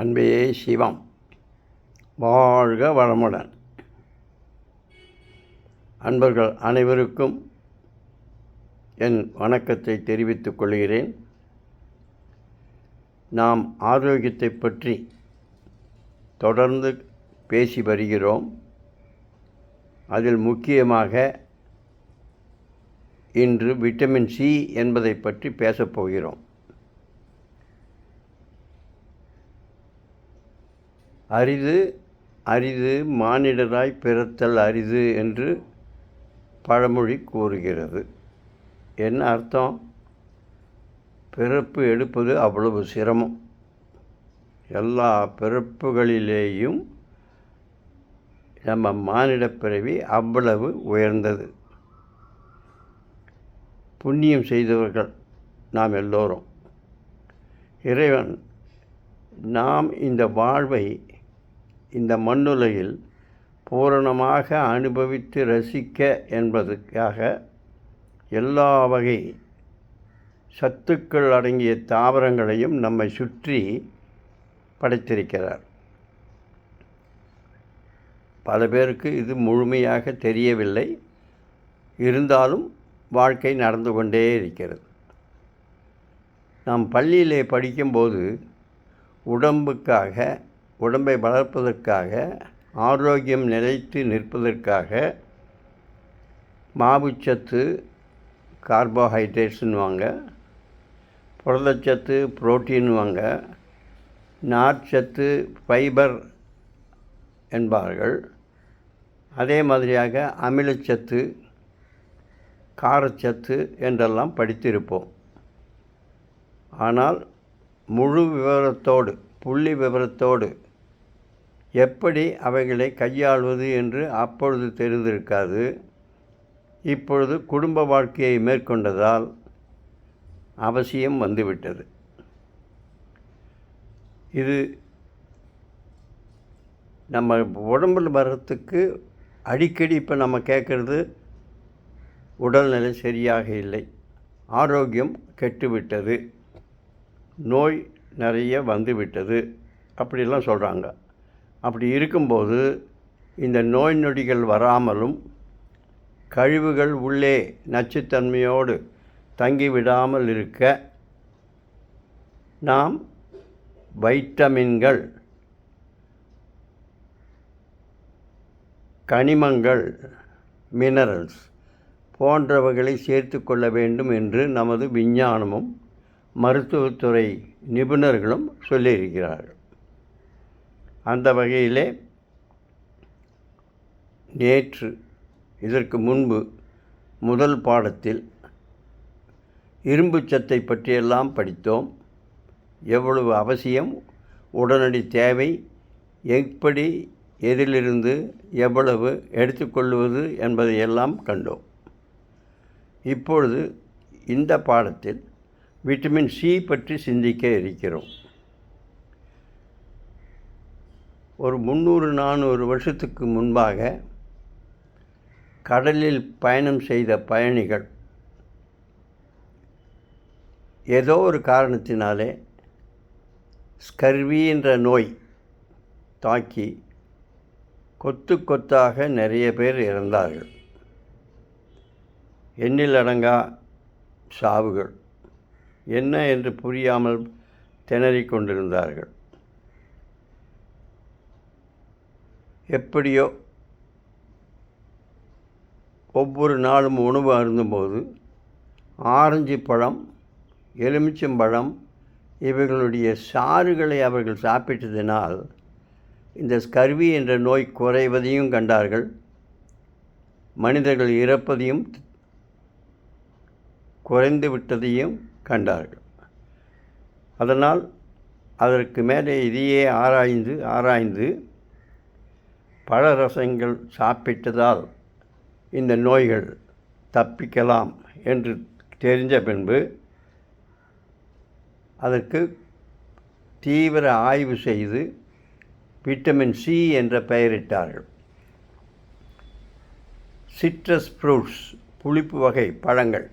அன்பே சிவம். வாழ்க வளமுடன். அன்பர்கள் அனைவருக்கும் என் வணக்கத்தை தெரிவித்துக் கொள்கிறேன். நாம் ஆரோக்கியத்தை பற்றி தொடர்ந்து பேசி வருகிறோம். அதில் முக்கியமாக இன்று விட்டமின் சி என்பதை பற்றி பேசப்போகிறோம். அரிது அரிது மானிடராய் பிறத்தல் அரிது என்று பழமொழி கூறுகிறது. என்ன அர்த்தம்? பிறப்பு எடுப்பது அவ்வளவு சிரமம். எல்லா பிறப்புகளிலேயும் நம்ம மானிட பிறவி அவ்வளவு உயர்ந்தது. புண்ணியம் செய்தவர்கள் நாம் எல்லோரும். இறைவன் நாம் இந்த வாழ்வை இந்த மண்ணுலகில் பூரணமாக அனுபவித்து ரசிக்க என்பதற்காக எல்லா வகை சத்துக்கள் அடங்கிய தாவரங்களையும் நம்மை சுற்றி படைத்திருக்கிறார். பல பேருக்கு இது முழுமையாக தெரியவில்லை. இருந்தாலும் வாழ்க்கை நடந்து கொண்டே இருக்கிறது. நாம் பள்ளியிலே படிக்கும்போது உடம்பை வளர்ப்பதற்காக, ஆரோக்கியம் நிலைத்து நிற்பதற்காக மாவுச்சத்து கார்போஹைட்ரேட்ஸுன்னுவாங்க, புரதச்சத்து புரோட்டீன்வாங்க, நார்ச்சத்து ஃபைபர் என்பார்கள். அதே மாதிரியாக அமிலச்சத்து, காரச்சத்து என்றெல்லாம் படித்திருப்போம். ஆனால் முழு விவரத்தோடு, புள்ளி விவரத்தோடு எப்படி அவைகளை கையாள்வது என்று அப்பொழுது தெரிந்திருக்காது. இப்பொழுது குடும்ப வாழ்க்கையை மேற்கொண்டதால் அவசியம் வந்துவிட்டது. இது நம்ம உடம்பில் வர்றதுக்கு அடிக்கடி இப்போ நம்ம கேட்குறது, உடல்நிலை சரியாக இல்லை, ஆரோக்கியம் கெட்டுவிட்டது, நோய் நிறைய வந்துவிட்டது அப்படிலாம் சொல்கிறாங்க. அப்படி இருக்கும்போது இந்த நோய் நொடிகள் வராமலும் கழிவுகள் உள்ளே நச்சுத்தன்மையோடு தங்கிவிடாமல் இருக்க நாம் வைட்டமின்கள், கனிமங்கள், மினரல்ஸ் போன்றவைகளை சேர்த்து கொள்ள வேண்டும் என்று நமது விஞ்ஞானமும் மருத்துவத்துறை நிபுணர்களும் சொல்லியிருக்கிறார்கள். அந்த வகையிலே நேற்று இதற்கு முன்பு முதல் பாடத்தில் இரும்பு சத்தை பற்றியெல்லாம் படித்தோம். எவ்வளவு அவசியம், உடனடி தேவை, எப்படி எதிலிருந்து எவ்வளவு எடுத்துக்கொள்வது என்பதையெல்லாம் கண்டோம். இப்பொழுது இந்த பாடத்தில் விட்டமின் சி பற்றி சிந்திக்க இருக்கிறோம். ஒரு 300-400 வருஷத்துக்கு முன்பாக கடலில் பயணம் செய்த பயணிகள் ஏதோ ஒரு காரணத்தினாலே ஸ்கர்வி என்ற நோய் தாக்கி கொத்து கொத்தாக நிறைய பேர் இறந்தார்கள். எண்ணிலடங்கா சாவுகள். என்ன என்று புரியாமல் திணறிக் கொண்டிருந்தார்கள். எப்படியோ ஒவ்வொரு நாளும் உணவு அருந்தும்போது ஆரஞ்சு பழம், எலுமிச்சம்பழம் இவைகளுடைய சாறுகளை அவர்கள் சாப்பிட்டதினால் இந்த ஸ்கர்வி என்ற நோய் குறைவதையும் கண்டார்கள். மனிதர்கள் இறப்பதையும் குறைந்து விட்டதையும் கண்டார்கள். அதனால் அதற்கு மேலே இதையே ஆராய்ந்து பழரசங்கள் சாப்பிட்டதால் இந்த நோய்கள் தப்பிக்கலாம் என்று தெரிஞ்ச பின்பு அதற்கு தீவிர ஆய்வு செய்து விட்டமின் சி என்ற பெயரிட்டார்கள். சிட்ரஸ் ஃப்ரூட்ஸ், புளிப்பு வகை பழங்கள்,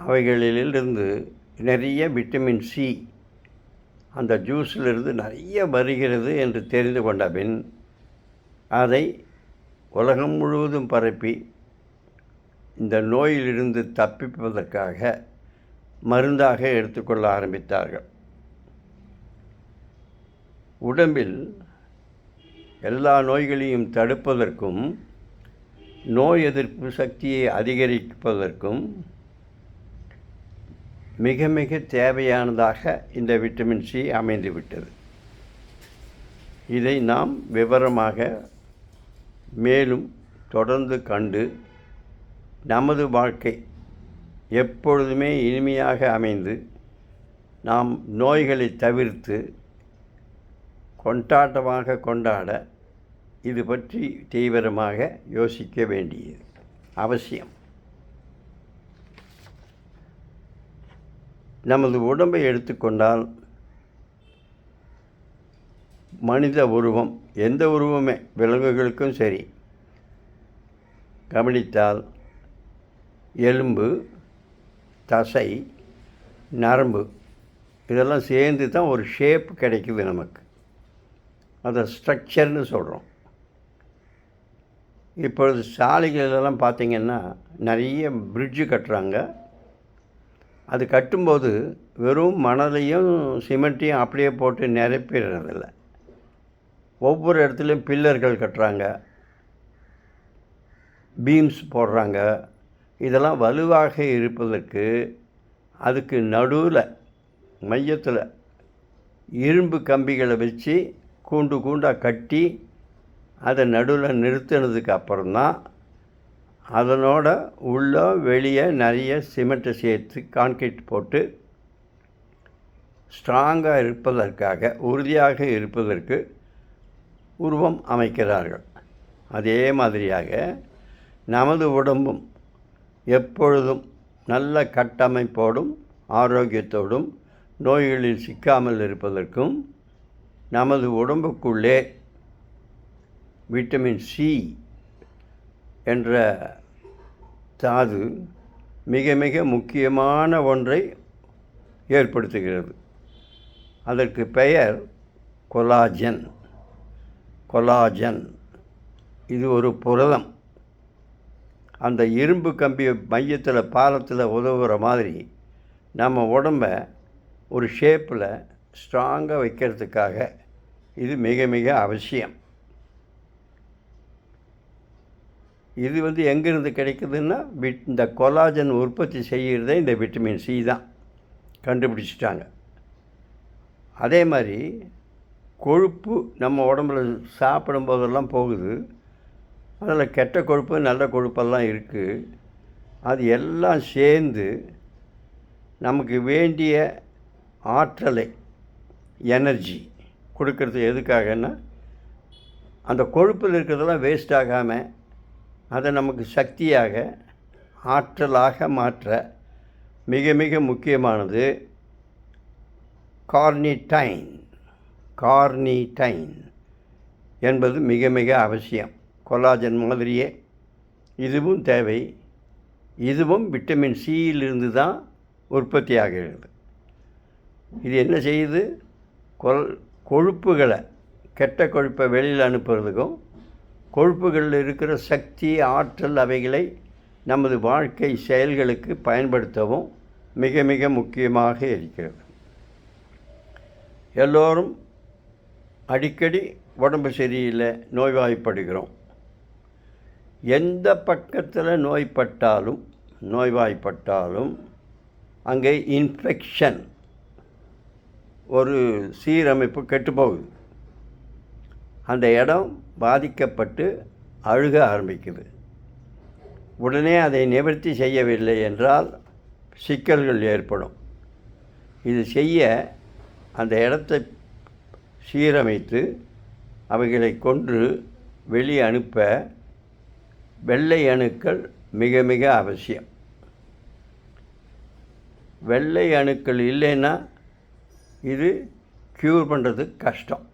அவைகளிலிருந்து நிறைய விட்டமின் சி அந்த ஜூஸிலிருந்து நிறைய வருகிறது என்று தெரிந்து கொண்ட பின் அதை உலகம் முழுவதும் பரப்பி இந்த நோயிலிருந்து தப்பிப்பதற்காக மருந்தாக எடுத்துக்கொள்ள ஆரம்பித்தார்கள். உடம்பில் எல்லா நோய்களையும் தடுப்பதற்கும் நோய் எதிர்ப்பு சக்தியை அதிகரிப்பதற்கும் மிக மிக தேவையானதாக இந்த விட்டமின் சி அமைந்துவிட்டது. இதை நாம் விவரமாக மேலும் தொடர்ந்து கண்டு நமது வாழ்க்கை எப்பொழுதுமே இனிமையாக அமைந்து நாம் நோய்களை தவிர்த்து கொண்டாட்டமாக கொண்டாட இது பற்றி தீவிரமாக யோசிக்க வேண்டியது அவசியம். நமது உடம்பை எடுத்துக்கொண்டால் மனித உருவம், எந்த உருவமே விலங்குகளுக்கும் சரி, கவனித்தால் எலும்பு, தசை, நரம்பு இதெல்லாம் சேர்ந்து தான் ஒரு ஷேப் கிடைக்குது நமக்கு. அதை ஸ்ட்ரக்சர்னு சொல்கிறோம். இப்பொழுது சாலைகளெல்லாம் பார்த்திங்கன்னா நிறைய பிரிட்ஜு கட்டுறாங்க. அது கட்டும்போது வெறும் மணலையும் சிமெண்ட்டையும் அப்படியே போட்டு நிரப்பிடுறதில்ல. ஒவ்வொரு இடத்துலையும் பில்லர்கள் கட்டுறாங்க, பீம்ஸ் போடுறாங்க. இதெல்லாம் வலுவாக இருப்பதற்கு அதுக்கு நடுவில் மையத்தில் இரும்பு கம்பிகளை வச்சு கூண்டு கூண்டாக கட்டி அதை நடுவில் நிறுத்தினதுக்கு அப்புறம்தான் அதனோட உள்ள வெளியே நிறைய சிமெண்ட்டை சேர்த்து கான்கிரீட் போட்டு ஸ்ட்ராங்காக இருப்பதற்காக, உறுதியாக இருப்பதற்கு உருவம் அமைக்கிறார்கள். அதே மாதிரியாக நமது உடம்பும் எப்பொழுதும் நல்ல கட்டமைப்போடும் ஆரோக்கியத்தோடும் நோய்களில் சிக்காமல் இருப்பதற்கும் நமது உடம்புக்குள்ளே விட்டமின் சி என்ற தாது மிக மிக முக்கியமான ஒன்றை ஏற்படுத்துகிறது. அதற்கு பெயர் கொலாஜன். கொலாஜன் இது ஒரு புரதம். அந்த இரும்பு கம்பி மையத்தில் பாலத்தில் உதவுகிற மாதிரி நம்ம உடம்பை ஒரு ஷேப்பில் ஸ்ட்ராங்காக வைக்கிறதுக்காக இது மிக மிக அவசியம். இது எங்கேருந்து கிடைக்குதுன்னா இந்த கொலாஜன் உற்பத்தி செய்கிறதே இந்த விட்டமின் சி தான் கண்டுபிடிச்சிட்டாங்க. அதே மாதிரி கொழுப்பு நம்ம உடம்புல சாப்பிடும்போதெல்லாம் போகுது. அதில் கெட்ட கொழுப்பு நல்ல கொழுப்பெல்லாம் இருக்குது. அது எல்லாம் சேர்ந்து நமக்கு வேண்டிய ஆற்றலை, எனர்ஜி கொடுக்கறது எதுக்காகன்னா அந்த கொழுப்பில் இருக்கிறதெல்லாம் வேஸ்ட் ஆகாமல் அதை நமக்கு சக்தியாக, ஆற்றலாக மாற்ற மிக மிக முக்கியமானது கார்னிடைன். கார்னிடைன் என்பது மிக மிக அவசியம். கொலாஜன் மாதிரியே இதுவும் தேவை. இதுவும் விட்டமின் சியிலிருந்து தான் உற்பத்தி ஆகிறது. இது என்ன செய்யுது? கொழுப்புகளை, கெட்ட கொழுப்பை வெளியில் அனுப்புறதுக்கும், கொழுப்புகளில் இருக்கிற சக்தி, ஆற்றல் அவைகளை நமது வாழ்க்கை செயல்களுக்கு பயன்படுத்தவும் மிக மிக முக்கியமாக இருக்கிறது. எல்லோரும் அடிக்கடி உடம்பு சரியில்லை, நோய்வாய்ப்படுகிறோம். எந்த பக்கத்தில் நோய்வாய்ப்பட்டாலும் அங்கே இன்ஃபெக்ஷன், ஒரு சீரமைப்பு கெட்டுப்போகுது. அந்த இடம் பாதிக்கப்பட்டு அழுக ஆரம்பிக்குது. உடனே அதை நிவர்த்தி செய்யவில்லை என்றால் சிக்கல்கள் ஏற்படும். இது செய்ய அந்த இடத்தை சீரமைத்து அவைகளை கொன்று வெளியே அனுப்ப வெள்ளை அணுக்கள் மிக மிக அவசியம். வெள்ளை அணுக்கள் இல்லைன்னா இது க்யூர் பண்ணுறது கஷ்டம்.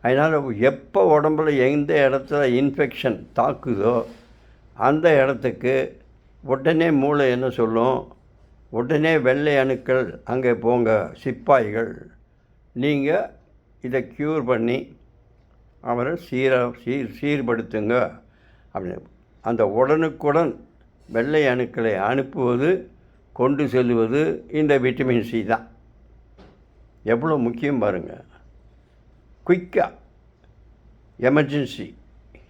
அதனால் எப்போ உடம்புல எந்த இடத்துல இன்ஃபெக்ஷன் தாக்குதோ அந்த இடத்துக்கு உடனே மூளை என்ன சொல்லும்? உடனே வெள்ளை அணுக்கள் அங்கே போங்க, சிப்பாய்கள் நீங்கள் இதை க்யூர் பண்ணி அவரை சீர்படுத்துங்க அப்படின்னு. அந்த உடனுக்குடன் வெள்ளை அணுக்களை அனுப்புவது, கொண்டு செல்வது இந்த விட்டமின் சி தான். எவ்வளோ முக்கியம் பாருங்கள். குயிக்காக எமர்ஜென்சி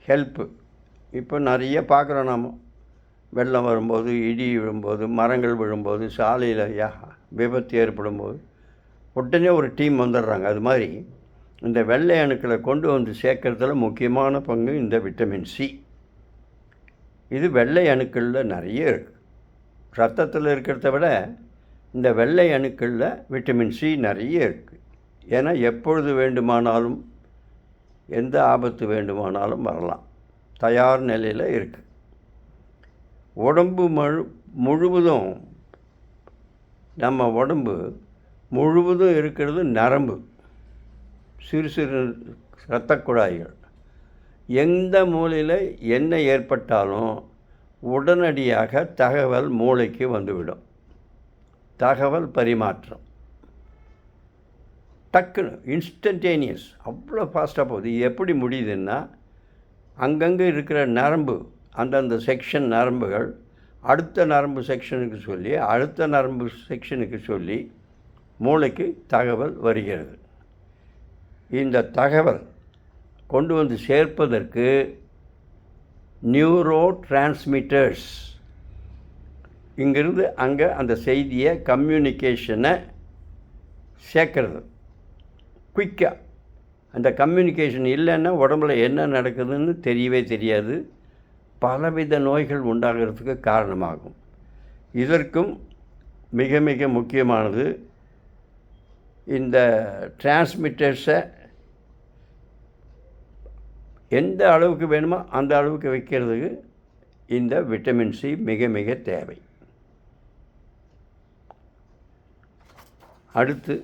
ஹெல்ப்பு. இப்போ நிறைய பார்க்குறோம் நாம். வெள்ளம் வரும்போது, இடி விழும்போது, மரங்கள் விழும்போது, சாலையில் விபத்து ஏற்படும்போது உடனே ஒரு டீம் வந்துடுறாங்க. அது மாதிரி இந்த வெள்ளை அணுக்களை கொண்டு வந்து சேர்க்கறதுல முக்கியமான பங்கு இந்த விட்டமின் சி. இது வெள்ளை அணுக்களில் நிறைய இருக்குது. ரத்தத்தில் இருக்கிறத விட இந்த வெள்ளை அணுக்களில் விட்டமின் சி நிறைய இருக்குது. ஏன்னா எப்பொழுது வேண்டுமானாலும் எந்த ஆபத்து வேண்டுமானாலும் வரலாம், தயார் நிலையில் இருக்குது. உடம்பு முழுவதும், நம்ம உடம்பு முழுவதும் இருக்கிறது நரம்பு, சிறு சிறு இரத்த குழாய்கள். எந்த மூலையில் என்ன ஏற்பட்டாலும் உடனடியாக தகவல் மூளைக்கு வந்துவிடும். தகவல் பரிமாற்றம் டக்குன்னு இன்ஸ்டன்டேனியஸ், அவ்வளோ ஃபாஸ்ட்டாக போகுது. எப்படி முடியுதுன்னா, அங்கங்கே இருக்கிற நரம்பு, அந்தந்த செக்ஷன் நரம்புகள் அடுத்த நரம்பு செக்ஷனுக்கு சொல்லி, அடுத்த நரம்பு செக்ஷனுக்கு சொல்லி மூளைக்கு தகவல் வருகிறது. இந்த தகவல் கொண்டு வந்து சேர்ப்பதற்கு நியூரோ டிரான்ஸ்மிட்டர்ஸ், இங்கிருந்து அங்கே அந்த செய்தியை, கம்யூனிகேஷனை சேர்க்கறது குயிக்காக. அந்த கம்யூனிகேஷன் இல்லைன்னா உடம்புல என்ன நடக்குதுன்னு தெரியவே தெரியாது. பலவித நோய்கள் உண்டாகிறதுக்கு காரணமாகும். இதற்கும் மிக மிக முக்கியமானது இந்த டிரான்ஸ்மிட்டர்ஸை எந்த அளவுக்கு வேணுமோ அந்த அளவுக்கு வைக்கிறதுக்கு இந்த விட்டமின் சி மிக மிக தேவை. அடுத்து